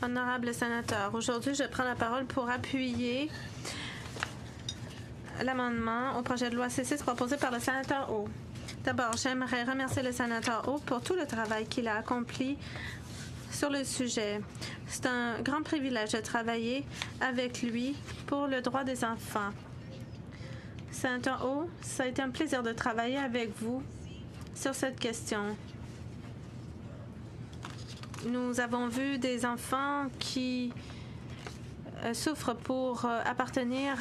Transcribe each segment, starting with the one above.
Honorable sénateur, aujourd'hui, je prends la parole pour appuyer l'amendement au projet de loi C6 proposé par le sénateur O. D'abord, j'aimerais remercier le sénateur O pour tout le travail qu'il a accompli sur le sujet. C'est un grand privilège de travailler avec lui pour le droit des enfants. Sénateur O, ça a été un plaisir de travailler avec vous sur cette question. Nous avons vu des enfants qui souffrent pour appartenir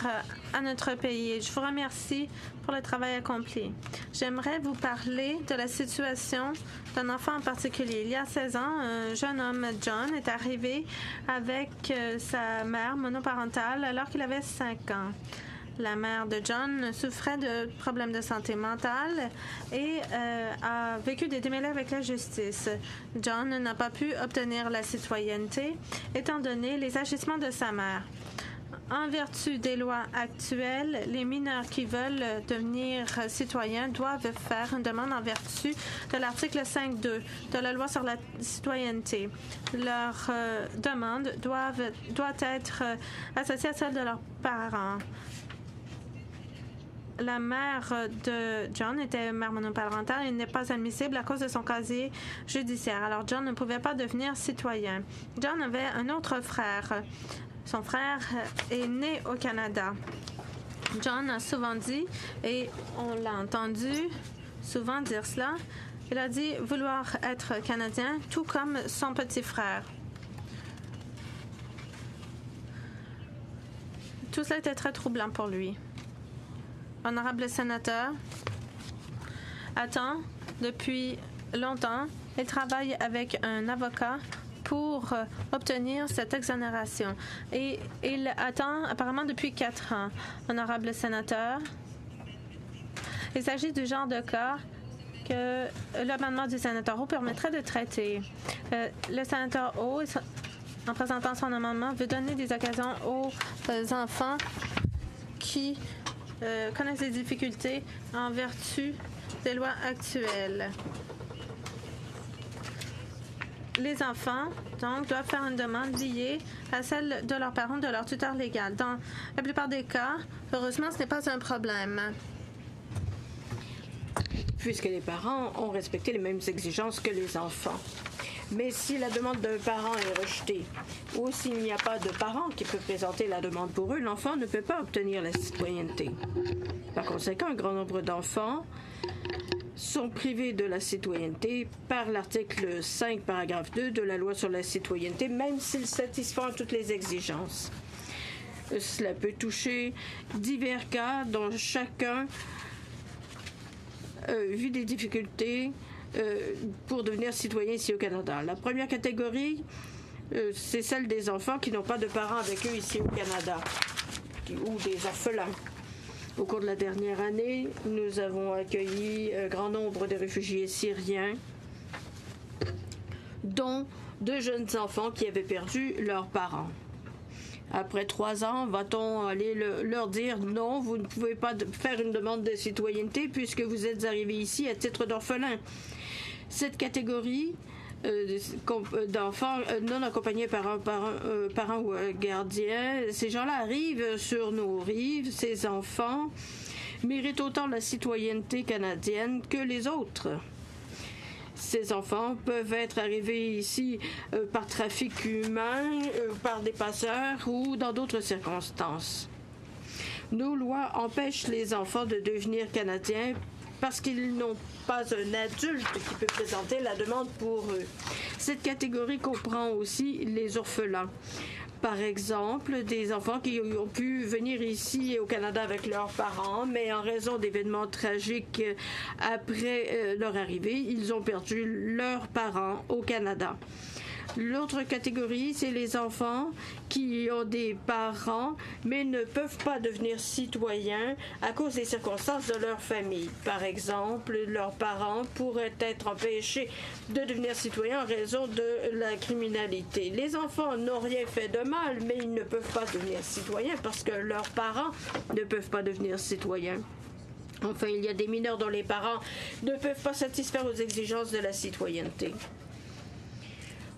à notre pays. Je vous remercie pour le travail accompli. J'aimerais vous parler de la situation d'un enfant en particulier. Il y a 16 ans, un jeune homme, John, est arrivé avec sa mère monoparentale alors qu'il avait 5 ans. La mère de John souffrait de problèmes de santé mentale et a vécu des démêlés avec la justice. John n'a pas pu obtenir la citoyenneté étant donné les agissements de sa mère. En vertu des lois actuelles, les mineurs qui veulent devenir citoyens doivent faire une demande en vertu de l'article 5.2 de la loi sur la citoyenneté. Leur demande doit être associée à celle de leurs parents. La mère de John était mère monoparentale et n'est pas admissible à cause de son casier judiciaire. Alors, John ne pouvait pas devenir citoyen. John avait un autre frère. Son frère est né au Canada. John a souvent dit, et on l'a entendu souvent dire cela, il a dit vouloir être Canadien, tout comme son petit frère. Tout cela était très troublant pour lui. Honorable sénateur, attend depuis longtemps. Il travaille avec un avocat pour obtenir cette exonération. Et il attend apparemment depuis 4 ans. Honorable sénateur, il s'agit du genre de cas que l'amendement du sénateur O permettrait de traiter. Le sénateur O, en présentant son amendement, veut donner des occasions aux enfants qui connaissent des difficultés en vertu des lois actuelles. Les enfants, donc, doivent faire une demande liée à celle de leurs parents, de leur tuteur légal. Dans la plupart des cas, heureusement, ce n'est pas un problème. Puisque les parents ont respecté les mêmes exigences que les enfants. Mais si la demande d'un parent est rejetée ou s'il n'y a pas de parent qui peut présenter la demande pour eux, l'enfant ne peut pas obtenir la citoyenneté. Par conséquent, un grand nombre d'enfants sont privés de la citoyenneté par l'article 5, paragraphe 2 de la loi sur la citoyenneté, même s'ils satisfont toutes les exigences. Cela peut toucher divers cas dont chacun vit des difficultés pour devenir citoyen ici au Canada. La première catégorie, c'est celle des enfants qui n'ont pas de parents avec eux ici au Canada, ou des orphelins. Au cours de la dernière année, nous avons accueilli un grand nombre de réfugiés syriens, dont 2 jeunes enfants qui avaient perdu leurs parents. Après 3 ans, va-t-on aller leur dire non, vous ne pouvez pas faire une demande de citoyenneté puisque vous êtes arrivés ici à titre d'orphelin? Cette catégorie d'enfants non accompagnés par un parent ou un gardien, ces gens-là arrivent sur nos rives, ces enfants méritent autant la citoyenneté canadienne que les autres. Ces enfants peuvent être arrivés ici par trafic humain, par des passeurs ou dans d'autres circonstances. Nos lois empêchent les enfants de devenir Canadiens parce qu'ils n'ont pas un adulte qui peut présenter la demande pour eux. Cette catégorie comprend aussi les orphelins. Par exemple, des enfants qui ont pu venir ici au Canada avec leurs parents, mais en raison d'événements tragiques après leur arrivée, ils ont perdu leurs parents au Canada. L'autre catégorie, c'est les enfants qui ont des parents, mais ne peuvent pas devenir citoyens à cause des circonstances de leur famille. Par exemple, leurs parents pourraient être empêchés de devenir citoyens en raison de la criminalité. Les enfants n'ont rien fait de mal, mais ils ne peuvent pas devenir citoyens parce que leurs parents ne peuvent pas devenir citoyens. Enfin, il y a des mineurs dont les parents ne peuvent pas satisfaire aux exigences de la citoyenneté.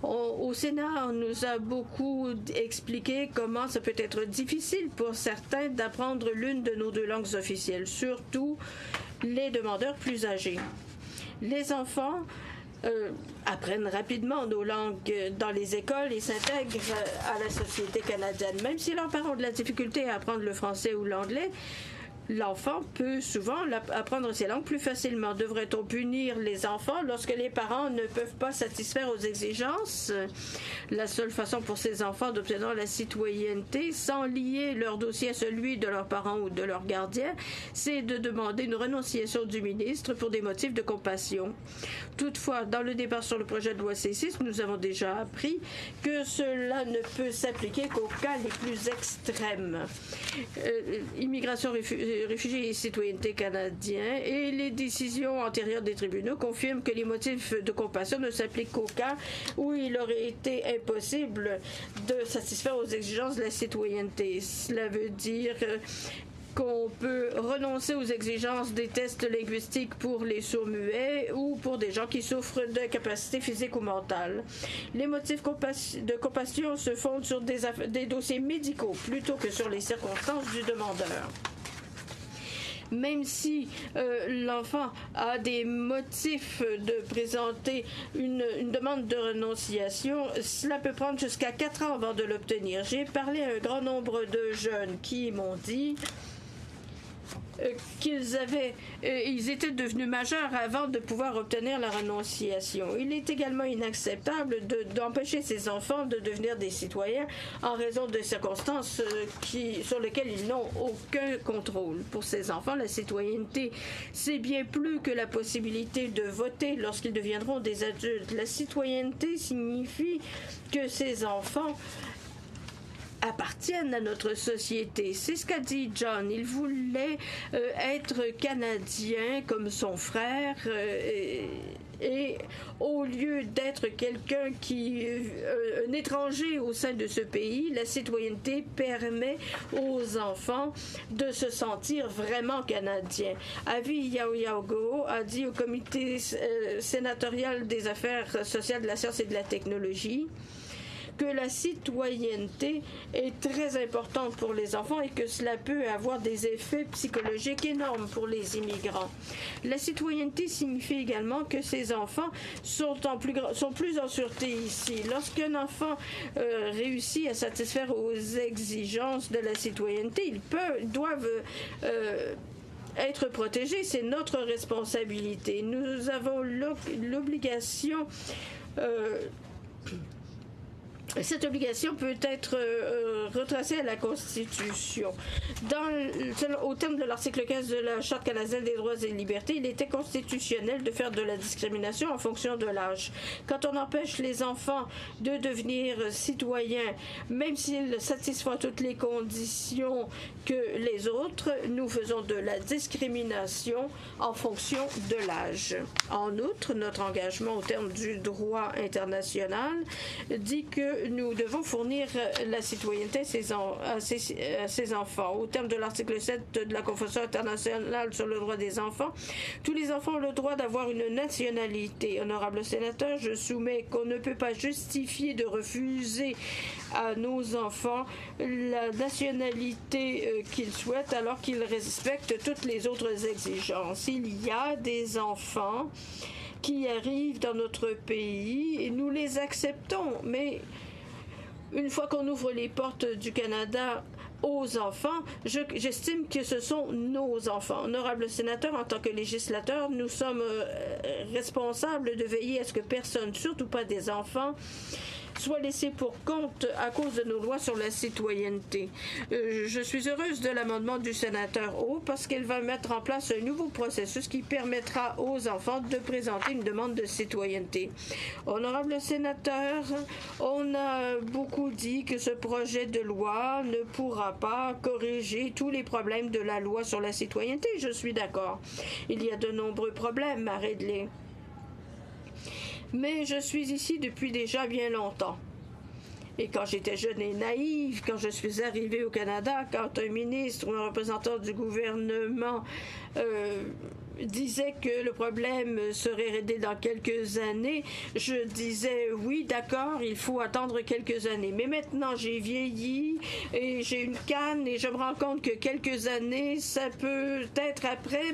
Au Sénat, on nous a beaucoup expliqué comment ça peut être difficile pour certains d'apprendre l'une de nos deux langues officielles, surtout les demandeurs plus âgés. Les enfants apprennent rapidement nos langues dans les écoles et s'intègrent à la société canadienne. Même si leurs parents ont de la difficulté à apprendre le français ou l'anglais, l'enfant peut souvent apprendre ces langues plus facilement. Devrait-on punir les enfants lorsque les parents ne peuvent pas satisfaire aux exigences? La seule façon pour ces enfants d'obtenir la citoyenneté, sans lier leur dossier à celui de leurs parents ou de leurs gardiens, c'est de demander une renonciation du ministre pour des motifs de compassion. Toutefois, dans le débat sur le projet de loi C6, nous avons déjà appris que cela ne peut s'appliquer qu'aux cas les plus extrêmes. Immigration, réfugiés et citoyenneté canadiens, et les décisions antérieures des tribunaux confirment que les motifs de compassion ne s'appliquent qu'au cas où il aurait été impossible de satisfaire aux exigences de la citoyenneté. Cela veut dire qu'on peut renoncer aux exigences des tests linguistiques pour les sourds-muets ou pour des gens qui souffrent d'incapacité physique ou mentale. Les motifs de compassion se fondent sur des dossiers médicaux plutôt que sur les circonstances du demandeur. Même si l'enfant a des motifs de présenter une demande de renonciation, cela peut prendre jusqu'à 4 ans avant de l'obtenir. J'ai parlé à un grand nombre de jeunes qui m'ont dit ils étaient devenus majeurs avant de pouvoir obtenir la renonciation. Il est également inacceptable d'empêcher ces enfants de devenir des citoyens en raison de circonstances sur lesquelles ils n'ont aucun contrôle. Pour ces enfants, la citoyenneté, c'est bien plus que la possibilité de voter lorsqu'ils deviendront des adultes. La citoyenneté signifie que ces enfants appartiennent à notre société. C'est ce qu'a dit John. Il voulait être canadien comme son frère et au lieu d'être quelqu'un un étranger au sein de ce pays, la citoyenneté permet aux enfants de se sentir vraiment canadiens. Avi Yaoyago a dit au comité sénatorial des affaires sociales, de la science et de la technologie que la citoyenneté est très importante pour les enfants et que cela peut avoir des effets psychologiques énormes pour les immigrants. La citoyenneté signifie également que ces enfants sont plus en sûreté ici. Lorsqu'un enfant réussit à satisfaire aux exigences de la citoyenneté, ils doivent être protégés. C'est notre responsabilité. Nous avons l'obligation cette obligation peut être retracée à la Constitution. Au terme de l'article 15 de la Charte canadienne des droits et libertés, il était constitutionnel de faire de la discrimination en fonction de l'âge. Quand on empêche les enfants de devenir citoyens, même s'ils satisfont toutes les conditions que les autres, nous faisons de la discrimination en fonction de l'âge. En outre, notre engagement au terme du droit international dit que nous devons fournir la citoyenneté à ces enfants. Au terme de l'article 7 de la Convention internationale sur le droit des enfants, tous les enfants ont le droit d'avoir une nationalité. Honorable sénateur, je soumets qu'on ne peut pas justifier de refuser à nos enfants la nationalité qu'ils souhaitent alors qu'ils respectent toutes les autres exigences. Il y a des enfants qui arrivent dans notre pays et nous les acceptons, mais une fois qu'on ouvre les portes du Canada aux enfants, j'estime que ce sont nos enfants. Honorable sénateur, en tant que législateur, nous sommes responsables de veiller à ce que personne, surtout pas des enfants, soit laissé pour compte à cause de nos lois sur la citoyenneté. Je suis heureuse de l'amendement du sénateur O parce qu'elle va mettre en place un nouveau processus qui permettra aux enfants de présenter une demande de citoyenneté. Honorable sénateur, on a beaucoup dit que ce projet de loi ne pourra pas corriger tous les problèmes de la loi sur la citoyenneté. Je suis d'accord. Il y a de nombreux problèmes à régler. Mais je suis ici depuis déjà bien longtemps. Et quand j'étais jeune et naïve, quand je suis arrivée au Canada, quand un ministre ou un représentant du gouvernement disait que le problème serait réglé dans quelques années, je disais oui, d'accord, il faut attendre quelques années. Mais maintenant, j'ai vieilli et j'ai une canne et je me rends compte que quelques années, ça peut être après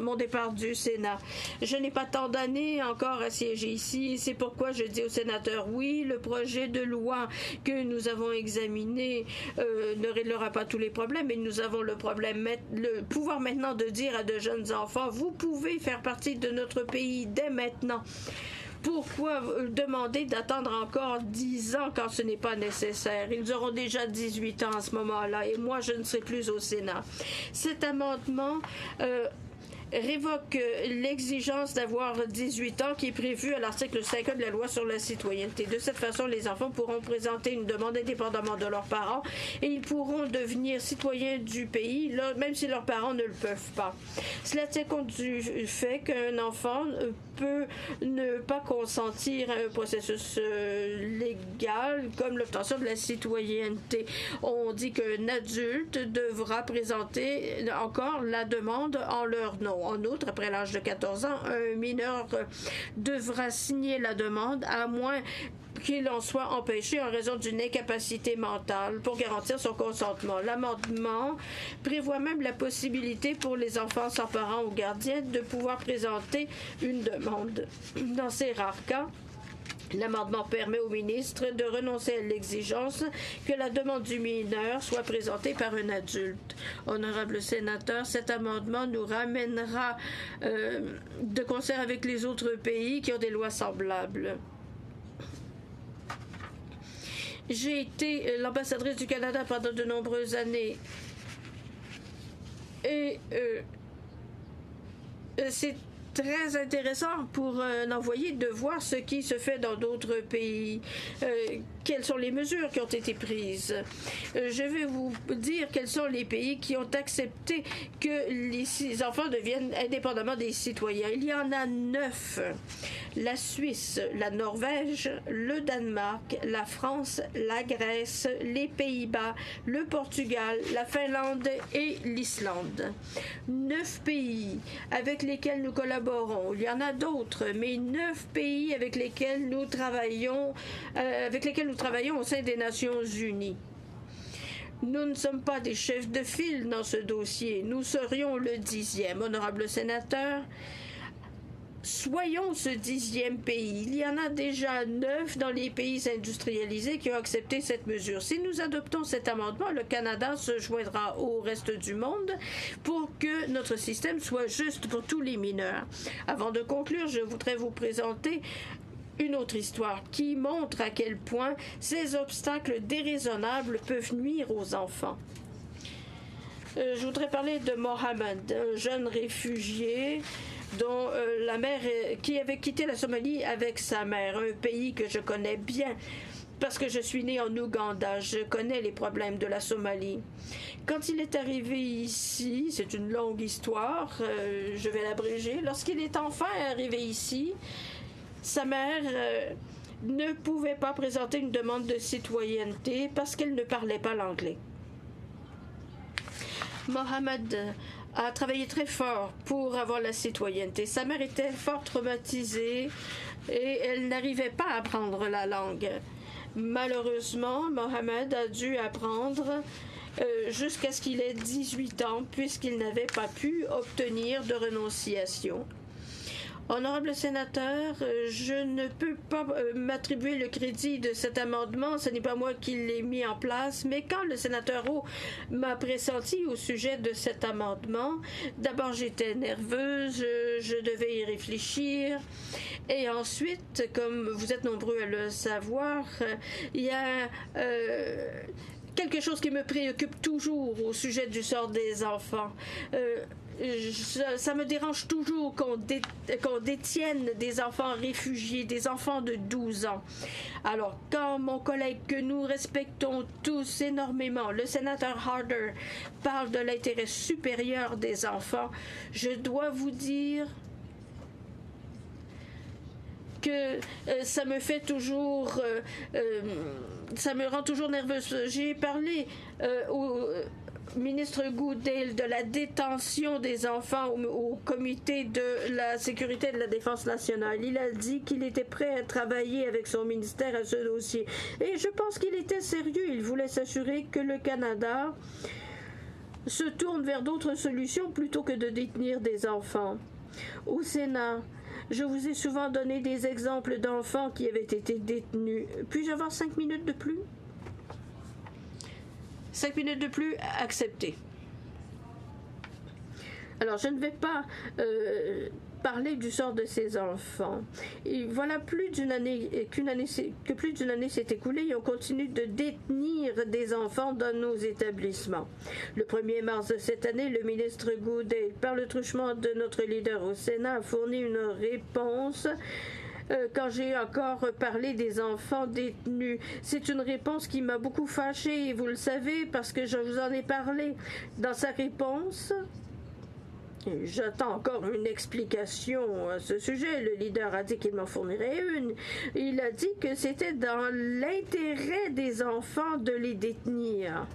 mon départ du Sénat. Je n'ai pas tant d'années encore à siéger ici. C'est pourquoi je dis aux sénateurs, oui, le projet de loi que nous avons examiné ne réglera pas tous les problèmes, mais nous avons le pouvoir maintenant de dire à de jeunes enfants, vous pouvez faire partie de notre pays dès maintenant. Pourquoi demander d'attendre encore 10 ans quand ce n'est pas nécessaire? Ils auront déjà 18 ans à ce moment-là et moi, je ne serai plus au Sénat. Cet amendement révoque l'exigence d'avoir 18 ans qui est prévue à l'article 5 de la loi sur la citoyenneté. De cette façon, les enfants pourront présenter une demande indépendamment de leurs parents et ils pourront devenir citoyens du pays, même si leurs parents ne le peuvent pas. Cela tient compte du fait qu'un enfant peut ne pas consentir à un processus légal comme l'obtention de la citoyenneté. On dit qu'un adulte devra présenter encore la demande en leur nom. En outre, après l'âge de 14 ans, un mineur devra signer la demande à moins qu'il en soit empêché en raison d'une incapacité mentale pour garantir son consentement. L'amendement prévoit même la possibilité pour les enfants sans parents ou gardiens de pouvoir présenter une demande. Dans ces rares cas, l'amendement permet au ministre de renoncer à l'exigence que la demande du mineur soit présentée par un adulte. Honorable sénateur, cet amendement nous ramènera de concert avec les autres pays qui ont des lois semblables. J'ai été l'ambassadrice du Canada pendant de nombreuses années et c'est très intéressant pour un envoyé de voir ce qui se fait dans d'autres pays. Quelles sont les mesures qui ont été prises? Je vais vous dire quels sont les pays qui ont accepté que les enfants deviennent indépendamment des citoyens. Il y en a 9. La Suisse, la Norvège, le Danemark, la France, la Grèce, les Pays-Bas, le Portugal, la Finlande et l'Islande. 9 pays avec lesquels nous collaborons. Il y en a d'autres, mais 9 pays avec lesquels nous travaillons au sein des Nations Unies. Nous ne sommes pas des chefs de file dans ce dossier. Nous serions le 10e. Honorable sénateur, soyons ce 10e pays. Il y en a déjà 9 dans les pays industrialisés qui ont accepté cette mesure. Si nous adoptons cet amendement, le Canada se joindra au reste du monde pour que notre système soit juste pour tous les mineurs. Avant de conclure, je voudrais vous présenter une autre histoire qui montre à quel point ces obstacles déraisonnables peuvent nuire aux enfants. Je voudrais parler de Mohamed, un jeune réfugié dont la mère qui avait quitté la Somalie avec sa mère, un pays que je connais bien parce que je suis née en Ouganda. Je connais les problèmes de la Somalie. Quand il est arrivé ici, c'est une longue histoire, je vais l'abréger. Lorsqu'il est enfin arrivé ici, sa mère ne pouvait pas présenter une demande de citoyenneté parce qu'elle ne parlait pas l'anglais. Mohamed a travaillé très fort pour avoir la citoyenneté. Sa mère était fort traumatisée et elle n'arrivait pas à apprendre la langue. Malheureusement, Mohamed a dû apprendre jusqu'à ce qu'il ait 18 ans puisqu'il n'avait pas pu obtenir de renonciation. Honorable sénateur, je ne peux pas m'attribuer le crédit de cet amendement. Ce n'est pas moi qui l'ai mis en place, mais quand le sénateur Rowe m'a pressenti au sujet de cet amendement, d'abord j'étais nerveuse, je devais y réfléchir. Et ensuite, comme vous êtes nombreux à le savoir, il y a quelque chose qui me préoccupe toujours au sujet du sort des enfants. Ça me dérange toujours qu'on détienne des enfants réfugiés, des enfants de 12 ans. Alors, quand mon collègue que nous respectons tous énormément, le sénateur Harder, parle de l'intérêt supérieur des enfants, je dois vous dire que ça me fait toujours... ça me rend toujours nerveuse. J'ai parlé ministre Goodale de la détention des enfants au comité de la sécurité et de la défense nationale. Il a dit qu'il était prêt à travailler avec son ministère à ce dossier. Et je pense qu'il était sérieux. Il voulait s'assurer que le Canada se tourne vers d'autres solutions plutôt que de détenir des enfants. Au Sénat, je vous ai souvent donné des exemples d'enfants qui avaient été détenus. Puis-je avoir 5 minutes de plus? 5 minutes de plus, accepté. Alors, je ne vais pas parler du sort de ces enfants. Et voilà que plus d'une année s'est écoulée et on continue de détenir des enfants dans nos établissements. Le 1er mars de cette année, le ministre Goodale, par le truchement de notre leader au Sénat, a fourni une réponse quand j'ai encore parlé des enfants détenus. C'est une réponse qui m'a beaucoup fâchée, et vous le savez, parce que je vous en ai parlé. Dans sa réponse, j'attends encore une explication à ce sujet. Le leader a dit qu'il m'en fournirait une. Il a dit que c'était dans l'intérêt des enfants de les détenir.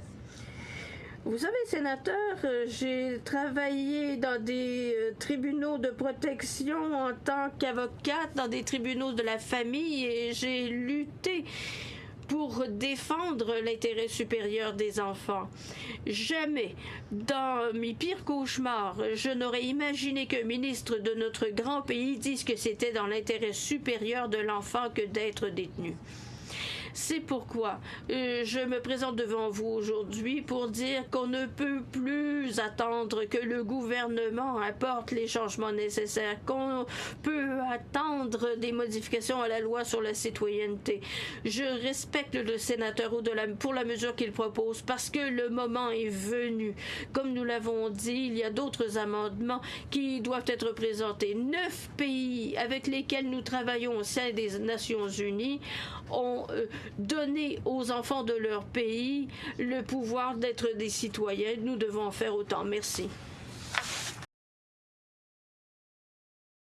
Vous savez, sénateur, j'ai travaillé dans des tribunaux de protection en tant qu'avocate, dans des tribunaux de la famille, et j'ai lutté pour défendre l'intérêt supérieur des enfants. Jamais, dans mes pires cauchemars, je n'aurais imaginé qu'un ministre de notre grand pays dise que c'était dans l'intérêt supérieur de l'enfant que d'être détenu. C'est pourquoi je me présente devant vous aujourd'hui pour dire qu'on ne peut plus attendre que le gouvernement apporte les changements nécessaires, qu'on peut attendre des modifications à la loi sur la citoyenneté. Je respecte le sénateur pour la mesure qu'il propose parce que le moment est venu. Comme nous l'avons dit, il y a d'autres amendements qui doivent être présentés. 9 pays avec lesquels nous travaillons au sein des Nations Unies ont donné aux enfants de leur pays le pouvoir d'être des citoyens. Nous devons en faire autant. Merci.